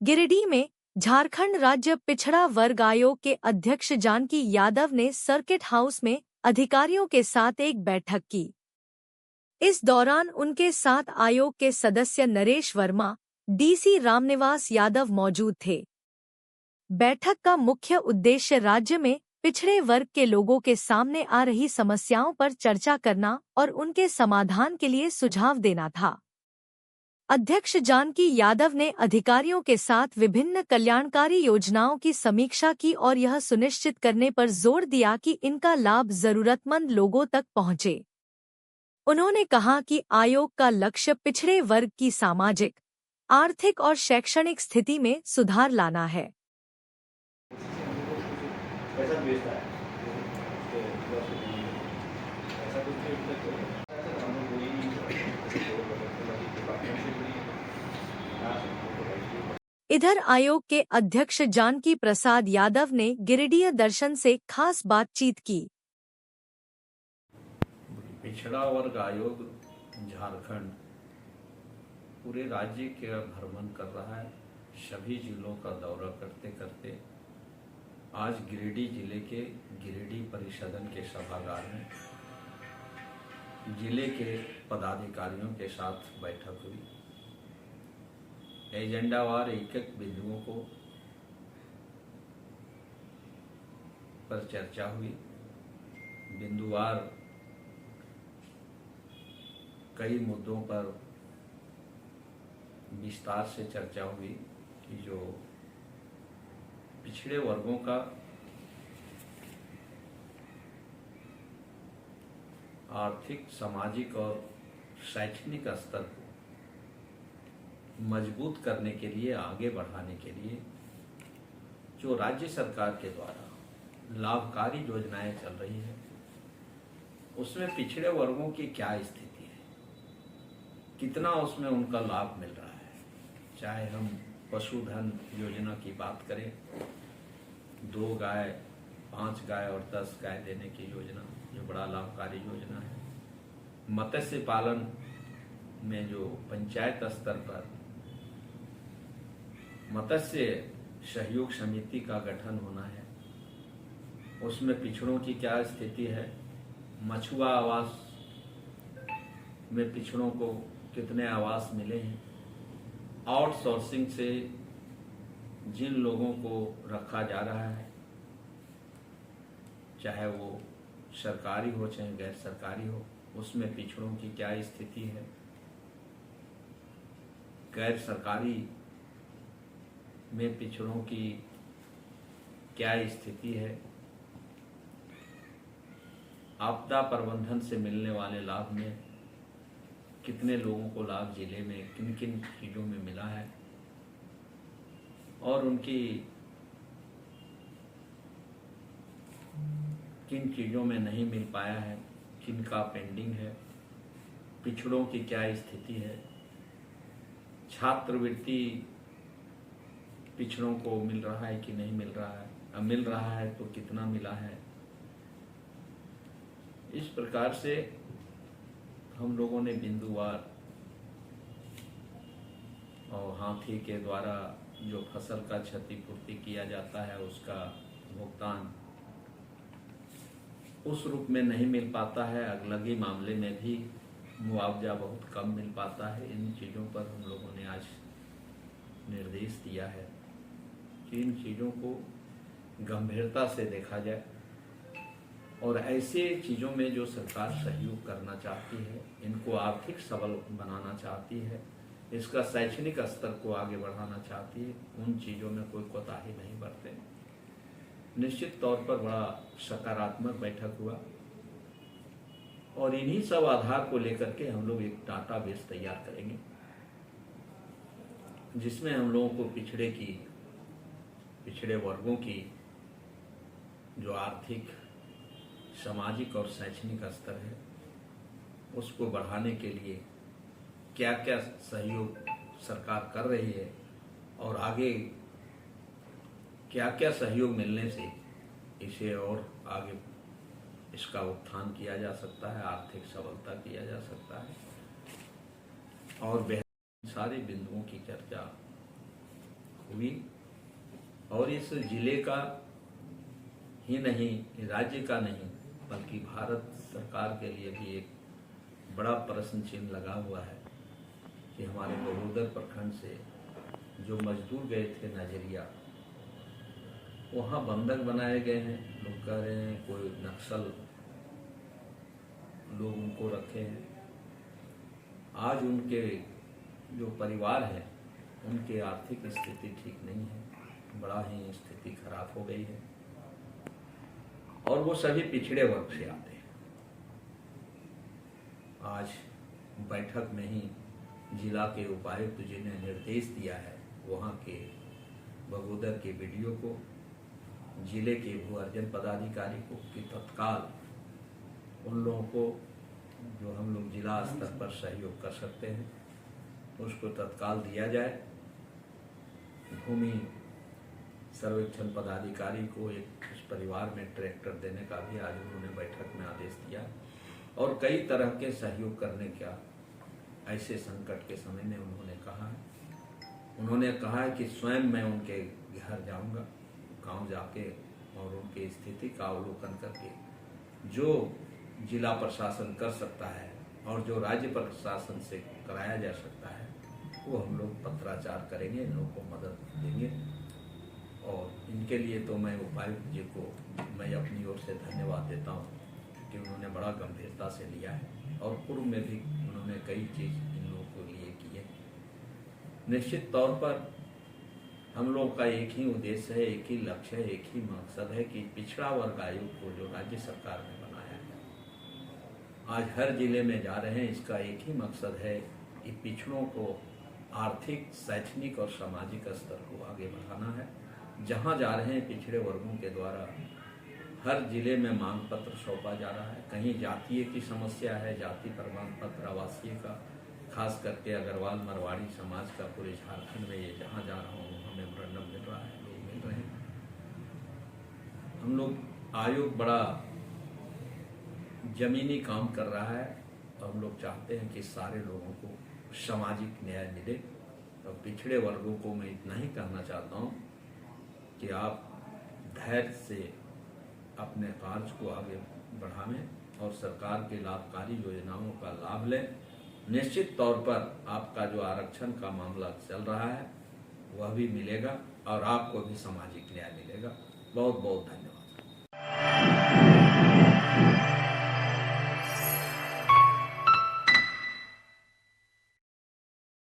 गिरिडीह में झारखंड राज्य पिछड़ा वर्ग आयोग के अध्यक्ष जानकी यादव ने सर्किट हाउस में अधिकारियों के साथ एक बैठक की। इस दौरान उनके साथ आयोग के सदस्य नरेश वर्मा, डीसी रामनिवास यादव मौजूद थे। बैठक का मुख्य उद्देश्य राज्य में पिछड़े वर्ग के लोगों के सामने आ रही समस्याओं पर चर्चा करना और उनके समाधान के लिए सुझाव देना था। अध्यक्ष जानकी यादव ने अधिकारियों के साथ विभिन्न कल्याणकारी योजनाओं की समीक्षा की और यह सुनिश्चित करने पर जोर दिया कि इनका लाभ जरूरतमंद लोगों तक पहुंचे। उन्होंने कहा कि आयोग का लक्ष्य पिछड़े वर्ग की सामाजिक, आर्थिक और शैक्षणिक स्थिति में सुधार लाना है। इधर आयोग के अध्यक्ष जानकी प्रसाद यादव ने गिरिडीह दर्शन से खास बातचीत की। पिछड़ा वर्ग आयोग झारखंड पूरे राज्य का भ्रमण कर रहा है। सभी जिलों का दौरा करते करते आज गिरिडीह जिले के गिरिडीह परिषदन के सभागार में जिले के पदाधिकारियों के साथ बैठक हुई। एजेंडावार एक एक बिंदुओं को पर चर्चा हुई। बिंदुवार कई मुद्दों पर विस्तार से चर्चा हुई कि जो पिछड़े वर्गों का आर्थिक, सामाजिक और शैक्षणिक स्तर को मजबूत करने के लिए, आगे बढ़ाने के लिए जो राज्य सरकार के द्वारा लाभकारी योजनाएं चल रही है, उसमें पिछड़े वर्गों की क्या स्थिति है, कितना उसमें उनका लाभ मिल रहा है। चाहे हम पशुधन योजना की बात करें, 2 गाय, 5 गाय और 10 गाय देने की योजना जो बड़ा लाभकारी योजना है। मत्स्य पालन में जो पंचायत स्तर पर मत्स्य सहयोग समिति का गठन होना है, उसमें पिछड़ों की क्या स्थिति है। मछुआ आवास में पिछड़ों को कितने आवास मिले हैं। आउटसोर्सिंग से जिन लोगों को रखा जा रहा है, चाहे वो सरकारी हो चाहे गैर सरकारी हो, उसमें पिछड़ों की क्या स्थिति है। गैर सरकारी में पिछड़ों की क्या स्थिति है। आपदा प्रबंधन से मिलने वाले लाभ में कितने लोगों को लाभ जिले में किन किन चीज़ों में मिला है और उनकी किन चीज़ों में नहीं मिल पाया है, किन का पेंडिंग है। पिछड़ों की क्या स्थिति है। छात्रवृत्ति पिछड़ों को मिल रहा है कि नहीं मिल रहा है, मिल रहा है तो कितना मिला है। इस प्रकार से हम लोगों ने बिंदुवार और हाथी के द्वारा जो फसल का क्षतिपूर्ति किया जाता है उसका भुगतान उस रूप में नहीं मिल पाता है। अगलगी मामले में भी मुआवजा बहुत कम मिल पाता है। इन चीज़ों पर हम लोगों ने आज निर्देश दिया है कि इन चीज़ों को गंभीरता से देखा जाए और ऐसे चीज़ों में जो सरकार सहयोग करना चाहती है, इनको आर्थिक सबल बनाना चाहती है, इसका शैक्षणिक स्तर को आगे बढ़ाना चाहती है, उन चीज़ों में कोई कोताही नहीं बरते। निश्चित तौर पर बड़ा सकारात्मक बैठक हुआ और इन्हीं सब आधार को लेकर के हम लोग एक डाटाबेस तैयार करेंगे जिसमें हम लोगों को पिछड़े वर्गों की जो आर्थिक, सामाजिक और शैक्षणिक स्तर है उसको बढ़ाने के लिए क्या क्या सहयोग सरकार कर रही है और आगे क्या क्या सहयोग मिलने से इसे और आगे इसका उत्थान किया जा सकता है, आर्थिक सबलता किया जा सकता है और सारे बिंदुओं की चर्चा हुई और इस जिले का ही नहीं, राज्य का नहीं, बल्कि भारत सरकार के लिए भी एक बड़ा प्रश्न चिन्ह लगा हुआ है कि हमारे बगोदर प्रखंड से जो मजदूर गए थे नजरिया, वहाँ बंधक बनाए गए हैं। लोग कह रहे हैं कोई नक्सल लोग उनको रखे हैं। आज उनके जो परिवार है उनकी आर्थिक स्थिति ठीक नहीं है, बड़ा ही स्थिति खराब हो गई है और वो सभी पिछड़े वर्ग से आते हैं। आज बैठक में ही जिला के उपायुक्त जी ने निर्देश दिया है वहाँ के बगोदर के बीडीओ को, जिले के भू अर्जन पदाधिकारी को कि तत्काल उन लोगों को जो हम लोग जिला स्तर पर सहयोग कर सकते हैं उसको तत्काल दिया जाए। भूमि सर्वेक्षण पदाधिकारी को एक उस परिवार में ट्रैक्टर देने का भी आज उन्होंने बैठक में आदेश दिया और कई तरह के सहयोग करने का ऐसे संकट के समय में उन्होंने कहा है। उन्होंने कहा है कि स्वयं मैं उनके घर जाऊंगा, गांव जाके और उनकी स्थिति का अवलोकन करके जो जिला प्रशासन कर सकता है और जो राज्य प्रशासन से कराया जा सकता है वो हम लोग पत्राचार करेंगे, इन लोगों को मदद देंगे। और इनके लिए तो मैं उपायुक्त जी को मैं अपनी ओर से धन्यवाद देता हूँ कि उन्होंने बड़ा गंभीरता से लिया है और पूर्व में भी उन्होंने कई चीज़ इन लोगों के लिए की है। निश्चित तौर पर हम लोग का एक ही उद्देश्य है, एक ही लक्ष्य है, एक ही मकसद है कि पिछड़ा वर्ग आयोग को जो राज्य सरकार ने बनाया है आज हर जिले में जा रहे हैं, इसका एक ही मकसद है कि पिछड़ों को आर्थिक, शैक्षणिक और सामाजिक स्तर को आगे बढ़ाना है। जहां जा रहे हैं पिछड़े वर्गों के द्वारा हर जिले में मांग पत्र सौंपा जा रहा है। कहीं जातीय की समस्या है, जाति प्रमाण पत्र आवासीय का, खास करके अग्रवाल मरवाड़ी समाज का पूरे झारखंड में ये जहाँ जा रहा हूँ हमें मेमोरेंडम मिल रहा है, लोग मिल रहे हैं। हम लोग आयोग बड़ा जमीनी काम कर रहा है और हम लोग चाहते हैं कि सारे लोगों को सामाजिक न्याय मिले। और पिछड़े वर्गों को मैं इतना ही कहना चाहता हूँ कि आप धैर्य से अपने कार्य को आगे बढ़ावें और सरकार के लाभकारी योजनाओं का लाभ लें। निश्चित तौर पर आपका जो आरक्षण का मामला चल रहा है वह भी मिलेगा और आपको भी सामाजिक न्याय मिलेगा। बहुत बहुत धन्यवाद।